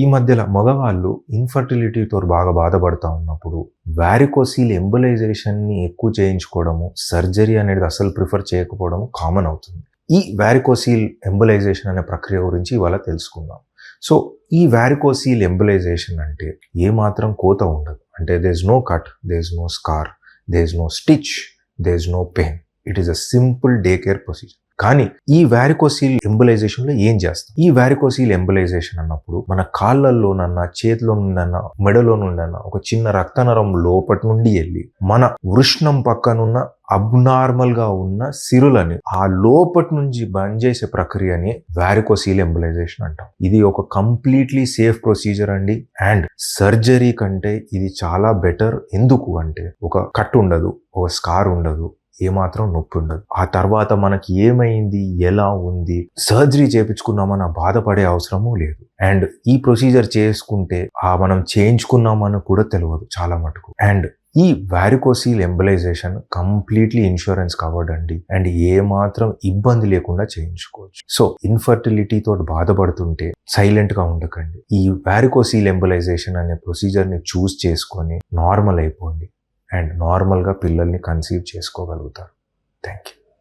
ఈ మధ్యలో మగవాళ్ళు ఇన్ఫర్టిలిటీతో బాగా బాధపడతా ఉన్నప్పుడు వారికోసీల్ ఎంబలైజేషన్ని ఎక్కువ చేయించుకోవడము, సర్జరీ అనేది అసలు ప్రిఫర్ చేయకపోవడము కామన్ అవుతుంది. ఈ వారికోసీల్ ఎంబలైజేషన్ అనే ప్రక్రియ గురించి ఇవాళ తెలుసుకుందాం. సో ఈ వారికోసీల్ ఎంబలైజేషన్ అంటే ఏమాత్రం కోత ఉండదు. అంటే there is no cut, there is no scar, there is no stitch, there is no pain. It is a simple day care procedure. కానీ ఈ వారికోసీల్ ఎంబలైజేషన్లో ఏం చేస్తాం? ఈ వారికోసీల్ ఎంబలైజేషన్ అన్నప్పుడు మన కాళ్ళల్లోనన్నా, చేతిలో నుండన్నా, మెడలో నుండన్నా ఒక చిన్న రక్తనరం లోపటి నుండి వెళ్ళి మన వృష్ణం పక్కనున్న అబ్నార్మల్ గా ఉన్న సిరులని ఆ లోపటి నుంచి బంద్ చేసే ప్రక్రియని వారికోసీల్ ఎంబలైజేషన్ అంటాం. ఇది ఒక కంప్లీట్లీ సేఫ్ ప్రొసీజర్ అండి. అండ్ సర్జరీ కంటే ఇది చాలా బెటర్. ఎందుకు అంటే ఒక కట్ ఉండదు, ఒక స్కార్ ఉండదు, ఏమాత్రం నొప్పి ఉండదు. ఆ తర్వాత మనకి ఏమైంది, ఎలా ఉంది, సర్జరీ చేయించుకున్నామని బాధపడే అవసరము లేదు. అండ్ ఈ ప్రొసీజర్ చేసుకుంటే మనం చేయించుకున్నామని కూడా తెలియదు చాలా మటుకు. అండ్ ఈ వారికోసీల్ ఎంబలైజేషన్ కంప్లీట్లీ ఇన్సూరెన్స్ కవర్డ్ అండి. అండ్ ఏమాత్రం ఇబ్బంది లేకుండా చేయించుకోవచ్చు. సో ఇన్ఫర్టిలిటీ తోటి బాధపడుతుంటే సైలెంట్ గా ఉండకండి. ఈ వారికోసీల్ ఎంబలైజేషన్ అనే ప్రొసీజర్ ని చూస్ చేసుకొని నార్మల్ అయిపోండి. అండ్ నార్మల్గా పిల్లల్ని కన్సీవ్ చేసుకోగలుగుతారు. Thank you.